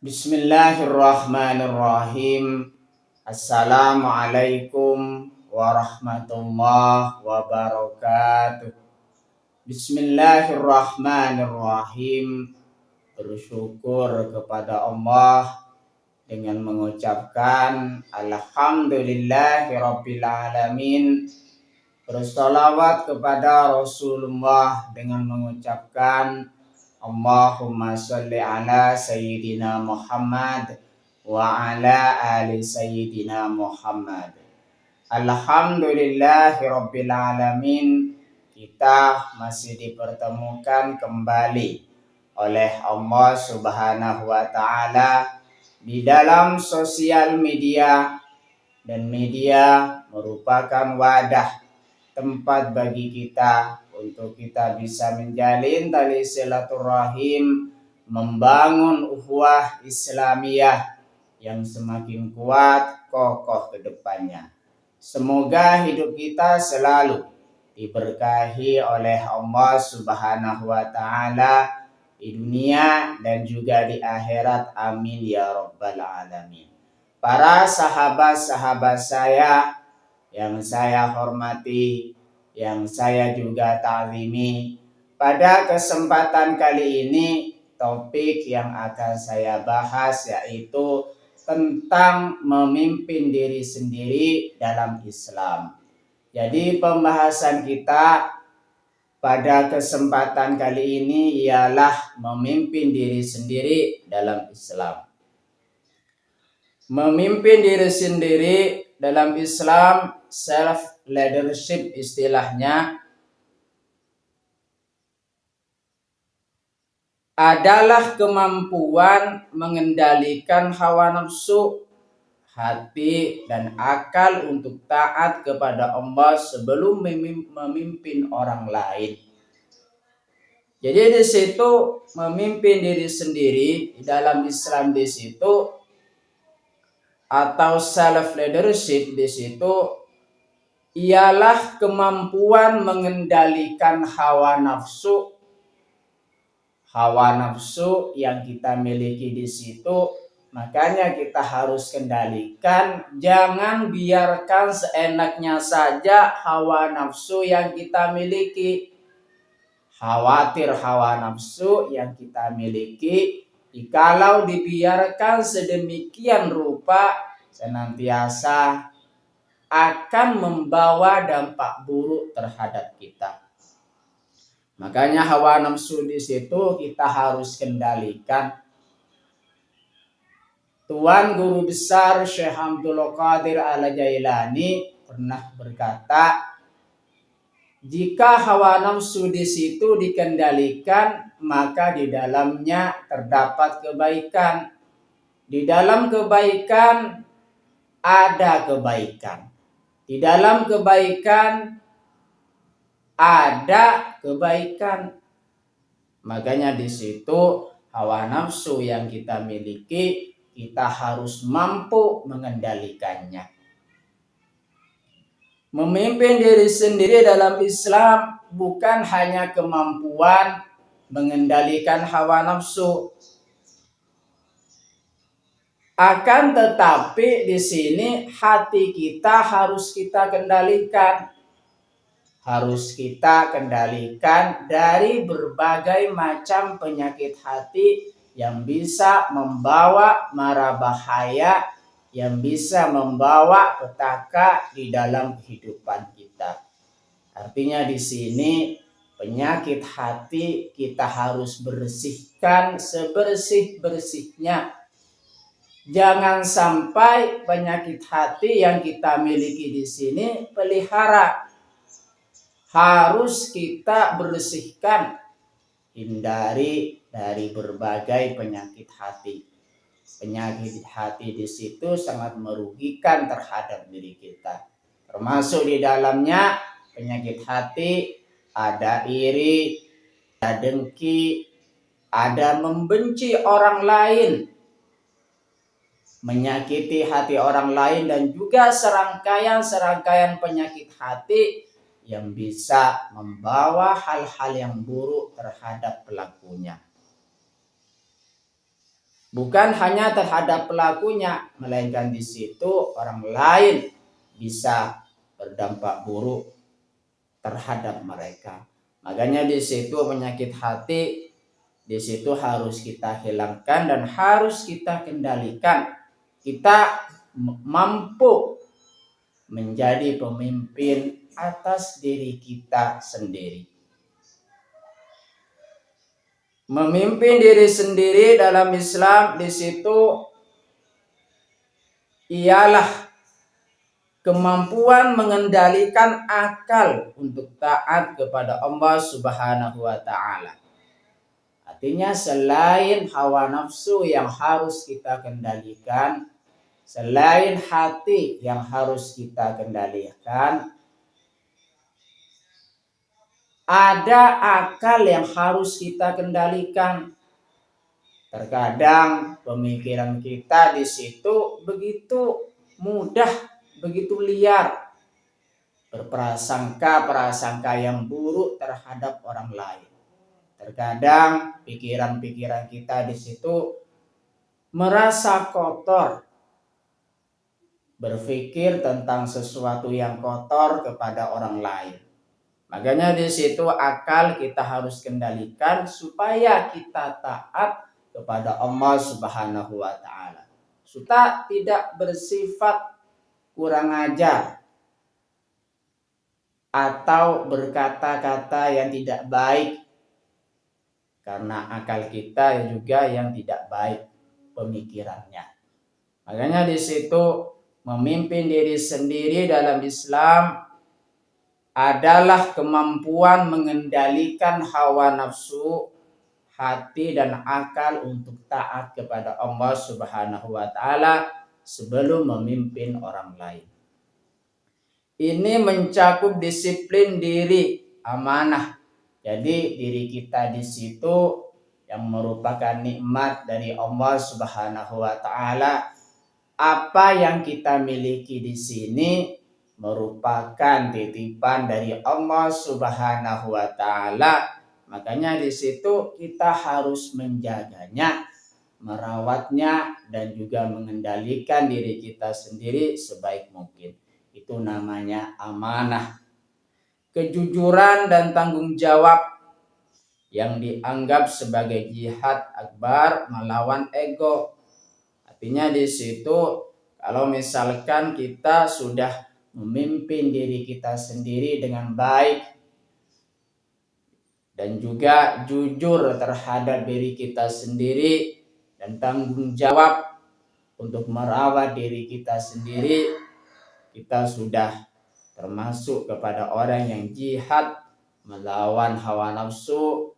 Bismillahirrahmanirrahim. Assalamualaikum warahmatullahi wabarakatuh. Bismillahirrahmanirrahim. Bersyukur kepada Allah dengan mengucapkan Alhamdulillahirabbil alamin. Bersolawat kepada Rasulullah dengan mengucapkan Allahumma sholli ala Sayyidina Muhammad wa ala ali Sayyidina Muhammad. Alhamdulillahirabbil alamin. Kita masih dipertemukan kembali oleh Allah Subhanahu wa taala di dalam sosial media, dan media merupakan wadah tempat bagi kita untuk kita bisa menjalin tali silaturahim, membangun ukhuwah Islamiyah yang semakin kuat, kokoh ke depannya. Semoga hidup kita selalu diberkahi oleh Allah Subhanahu wa taala di dunia dan juga di akhirat. Amin ya rabbal alamin. Para sahabat-sahabat saya yang saya hormati, yang saya juga ta'zimi, pada kesempatan kali ini topik yang akan saya bahas yaitu tentang memimpin diri sendiri dalam Islam. Jadi pembahasan kita pada kesempatan kali ini ialah memimpin diri sendiri dalam Islam. Memimpin diri sendiri dalam Islam, self leadership istilahnya, adalah kemampuan mengendalikan hawa nafsu, hati, dan akal untuk taat kepada Allah sebelum memimpin orang lain. Jadi di situ memimpin diri sendiri dalam Islam di situ, atau self leadership di situ, ialah kemampuan mengendalikan hawa nafsu. Hawa nafsu yang kita miliki di situ, makanya kita harus kendalikan. Jangan biarkan seenaknya saja hawa nafsu yang kita miliki. Khawatir hawa nafsu yang kita miliki, jikalau dibiarkan sedemikian rupa, senantiasa akan membawa dampak buruk terhadap kita. Makanya hawa nafsu di situ kita harus kendalikan. Tuan Guru Besar Syekh Abdul Qadir Al-Jailani pernah berkata, jika hawa nafsu di situ dikendalikan, maka di dalamnya terdapat kebaikan. Di dalam kebaikan ada kebaikan. Di dalam kebaikan ada kebaikan. Makanya di situ hawa nafsu yang kita miliki, kita harus mampu mengendalikannya. Memimpin diri sendiri dalam Islam bukan hanya kemampuan mengendalikan hawa nafsu, akan tetapi di sini hati kita harus kita kendalikan. Harus kita kendalikan dari berbagai macam penyakit hati yang bisa membawa mara bahaya, yang bisa membawa petaka di dalam kehidupan kita. Artinya di sini penyakit hati kita harus bersihkan sebersih-bersihnya. Jangan sampai penyakit hati yang kita miliki di sini pelihara. Harus kita bersihkan, hindari dari berbagai penyakit hati. Penyakit hati di situ sangat merugikan terhadap diri kita. Termasuk di dalamnya penyakit hati ada iri, ada dengki, ada membenci orang lain, menyakiti hati orang lain, dan juga serangkaian penyakit hati yang bisa membawa hal-hal yang buruk terhadap pelakunya. Bukan hanya terhadap pelakunya, melainkan di situ orang lain bisa berdampak buruk terhadap mereka. Makanya di situ penyakit hati di situ harus kita hilangkan dan harus kita kendalikan. Kita mampu menjadi pemimpin atas diri kita sendiri. Memimpin diri sendiri dalam Islam di situ ialah kemampuan mengendalikan akal untuk taat kepada Allah Subhanahu wa taala. Artinya selain hawa nafsu yang harus kita kendalikan, selain hati yang harus kita kendalikan, ada akal yang harus kita kendalikan. Terkadang pemikiran kita di situ begitu mudah, begitu liar, berprasangka-prasangka yang buruk terhadap orang lain. Terkadang pikiran-pikiran kita di situ merasa kotor, berpikir tentang sesuatu yang kotor kepada orang lain. Makanya di situ akal kita harus kendalikan supaya kita taat kepada Allah Subhanahu wa taala. Kita tidak bersifat kurang ajar atau berkata-kata yang tidak baik, karena akal kita juga yang tidak baik pemikirannya. Makanya di situ memimpin diri sendiri dalam Islam adalah kemampuan mengendalikan hawa nafsu, hati dan akal untuk taat kepada Allah Subhanahu wa taala sebelum memimpin orang lain. Ini mencakup disiplin diri, amanah. Jadi diri kita di situ yang merupakan nikmat dari Allah Subhanahu wa taala. Apa yang kita miliki di sini merupakan titipan dari Allah Subhanahu wa taala. Makanya di situ kita harus menjaganya, merawatnya dan juga mengendalikan diri kita sendiri sebaik mungkin. Itu namanya amanah. Kejujuran dan tanggung jawab yang dianggap sebagai jihad akbar melawan ego. Artinya di situ kalau misalkan kita sudah memimpin diri kita sendiri dengan baik dan juga jujur terhadap diri kita sendiri dan tanggung jawab untuk merawat diri kita sendiri, kita sudah termasuk kepada orang yang jihad melawan hawa nafsu,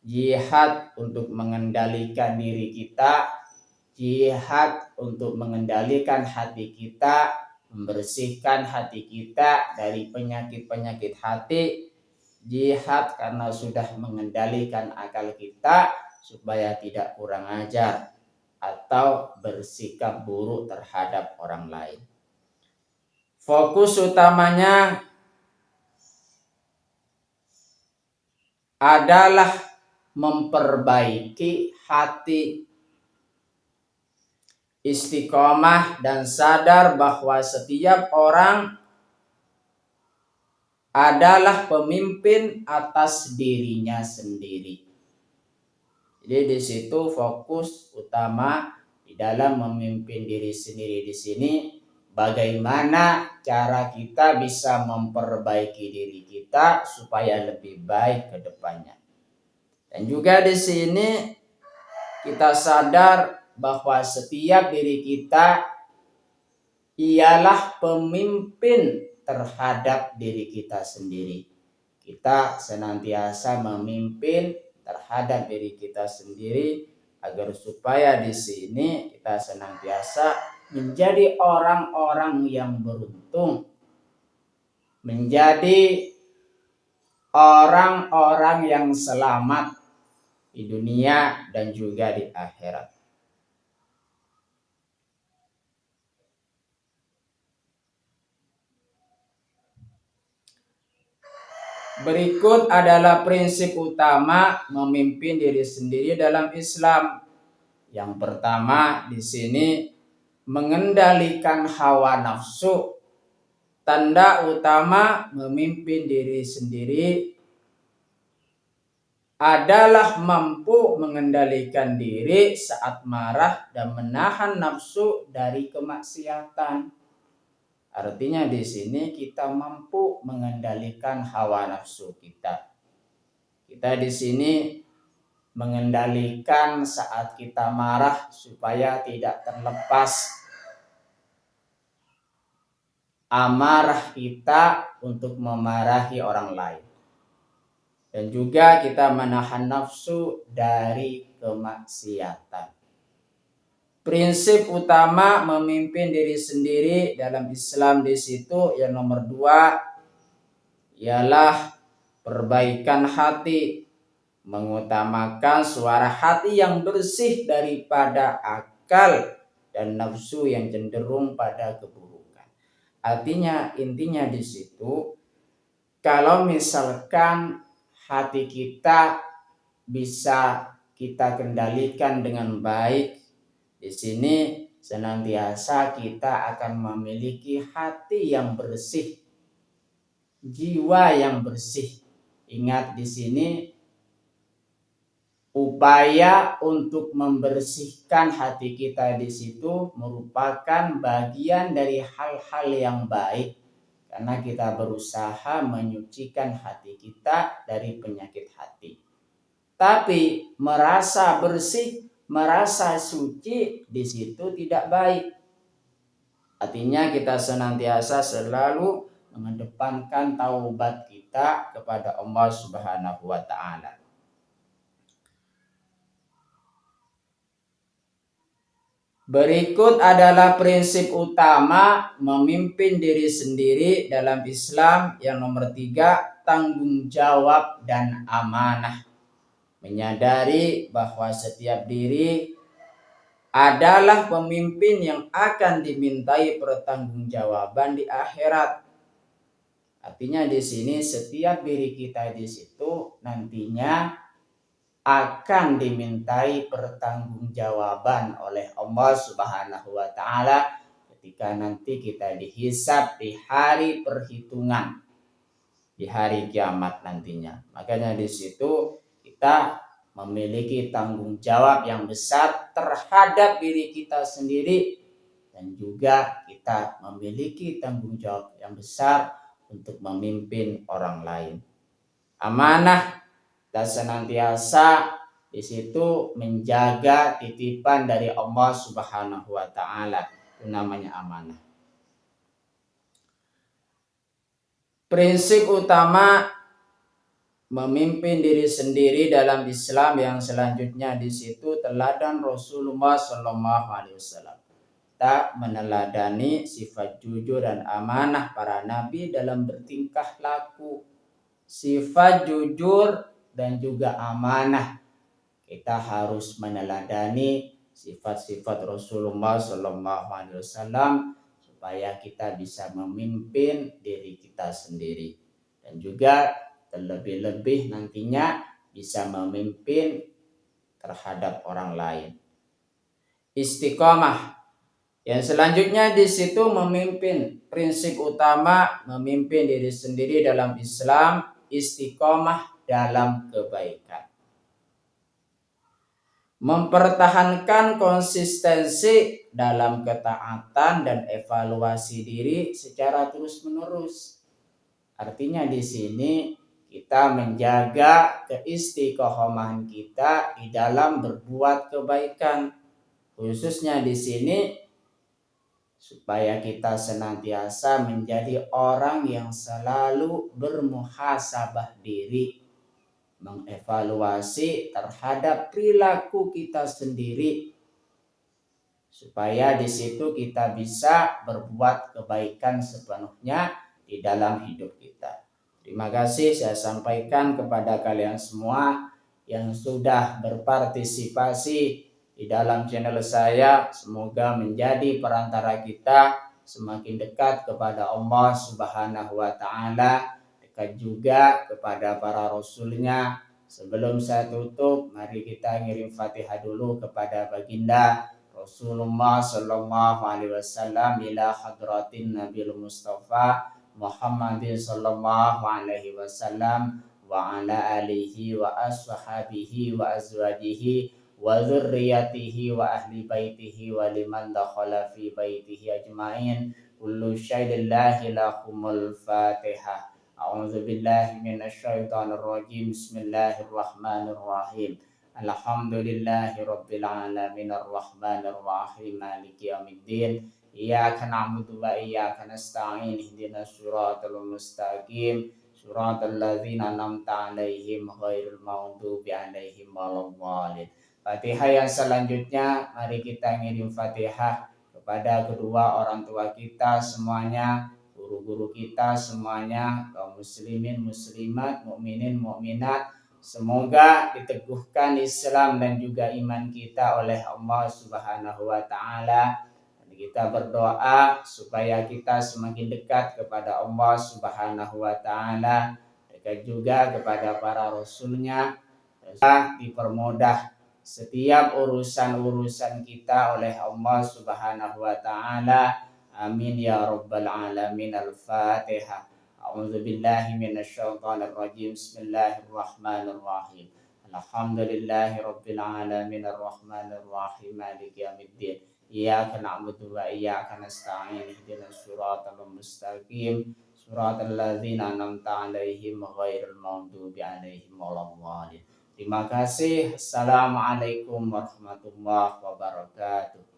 jihad untuk mengendalikan diri kita, jihad untuk mengendalikan hati kita, membersihkan hati kita dari penyakit-penyakit hati, jihad karena sudah mengendalikan akal kita supaya tidak kurang ajar atau bersikap buruk terhadap orang lain. Fokus utamanya adalah memperbaiki hati, istiqomah dan sadar bahwa setiap orang adalah pemimpin atas dirinya sendiri. Jadi di situ fokus utama di dalam memimpin diri sendiri di sini, bagaimana cara kita bisa memperbaiki diri kita supaya lebih baik ke depannya. Dan juga di sini kita sadar bahwa setiap diri kita ialah pemimpin terhadap diri kita sendiri. Kita senantiasa memimpin terhadap diri kita sendiri agar supaya di sini kita senantiasa menjadi orang-orang yang beruntung, menjadi orang-orang yang selamat di dunia dan juga di akhirat. Berikut adalah prinsip utama memimpin diri sendiri dalam Islam, Yang pertama di sini mengendalikan hawa nafsu. Tanda utama memimpin diri sendiri adalah mampu mengendalikan diri saat marah dan menahan nafsu dari kemaksiatan. Artinya di sini kita mampu mengendalikan hawa nafsu kita. Kita di sini mengendalikan saat kita marah supaya tidak terlepas amarah kita untuk memarahi orang lain. Dan juga kita menahan nafsu dari kemaksiatan. Prinsip utama memimpin diri sendiri dalam Islam di situ yang nomor 2 ialah perbaikan hati, mengutamakan suara hati yang bersih daripada akal dan nafsu yang cenderung pada keburukan. Artinya intinya di situ kalau misalkan hati kita bisa kita kendalikan dengan baik, di sini senantiasa kita akan memiliki hati yang bersih, jiwa yang bersih. Ingat di sini upaya untuk membersihkan hati kita di situ merupakan bagian dari hal-hal yang baik karena kita berusaha menyucikan hati kita dari penyakit hati. Tapi merasa bersih, merasa suci di situ tidak baik. Artinya kita senantiasa selalu mengedepankan taubat kita kepada Allah Subhanahu wa taala. Berikut adalah prinsip utama memimpin diri sendiri dalam Islam yang nomor 3, tanggung jawab dan amanah. Menyadari bahwa setiap diri adalah pemimpin yang akan dimintai pertanggungjawaban di akhirat. Artinya di sini setiap diri kita di situ nantinya akan dimintai pertanggungjawaban oleh Allah Subhanahu wa taala ketika nanti kita dihisab di hari perhitungan, di hari kiamat nantinya. Makanya di situ kita memiliki tanggung jawab yang besar terhadap diri kita sendiri dan juga kita memiliki tanggung jawab yang besar untuk memimpin orang lain. Amanah dan senantiasa di situ menjaga titipan dari Allah Subhanahu wa taala. Itu namanya amanah. Prinsip utama memimpin diri sendiri dalam Islam yang selanjutnya di situ teladan Rasulullah Shallallahu Alaihi Wasallam. Kita meneladani sifat jujur dan amanah para nabi dalam bertingkah laku. Sifat jujur dan juga amanah. Kita harus meneladani sifat-sifat Rasulullah Shallallahu Alaihi Wasallam supaya kita bisa memimpin diri kita sendiri dan juga terlebih-lebih nantinya bisa memimpin terhadap orang lain. Istiqomah. Yang selanjutnya di situ memimpin. Prinsip utama memimpin diri sendiri dalam Islam, istiqomah dalam kebaikan. Mempertahankan konsistensi dalam ketaatan dan evaluasi diri secara terus-menerus. Artinya di sini kita menjaga keistiqomahan kita di dalam berbuat kebaikan. Khususnya di sini supaya kita senantiasa menjadi orang yang selalu bermuhasabah diri, mengevaluasi terhadap perilaku kita sendiri supaya di situ kita bisa berbuat kebaikan sepenuhnya di dalam hidup kita. Terima kasih saya sampaikan kepada kalian semua yang sudah berpartisipasi di dalam channel saya. Semoga menjadi perantara kita semakin dekat kepada Allah Subhanahu wa taala, dekat juga kepada para rasulnya, Sebelum saya tutup, mari kita ngirim Fatihah dulu kepada baginda Rasulullah Sallallahu Alaihi Wasallam ila hadratin Nabil Mustafa Muhammadin Sallallahu Alaihi Wasallam wa ala alihi wa ashabihi wa azwajihi wa dzurriyyatihi wa ahli baitihi wa liman dakhala fi baitihi ajmain. Kullu syai'in lahumul Fatihah. A'udzu billahi minasyaitonir rajim. Bismillahirrahmanirrahim. Alhamdulillahi rabbil alamin arrahmanir rahim maliki yaumiddin. Iyyaka na'budu wa iyyaka nasta'in. Ihdinas siratal mustaqim. Siratal ladzina an'amta 'alaihim ghairil maghdubi 'alaihim waladdallin. Fatihah yang selanjutnya, mari kita ngirim Fatihah kepada kedua orang tua kita semuanya, guru-guru kita semuanya, kaum muslimin, muslimat, mukminin, mukminat. Semoga diteguhkan Islam dan juga iman kita oleh Allah Subhanahu wa taala. Kita berdoa supaya kita semakin dekat kepada Allah Subhanahu wa taala, dekat juga kepada para rasulnya, dipermudah setiap urusan-urusan kita oleh Allah Subhanahu wa taala. Amin ya rabbal alamin. Al-Fatihah. A'udzu billahi minasyaitonir rajim. Bismillahirrahmanirrahim. Alhamdulillahi rabbil alamin arrahmanir rahim maliki yaumiddin. Iyyaka na'budu wa iyyaka nasta'in. Ihdinas siratal mustaqim. Siratal ladzina an'amta 'alaihim ghairil maghdubi 'alaihim waladdallin. Terima kasih. Assalamualaikum warahmatullahi wabarakatuh.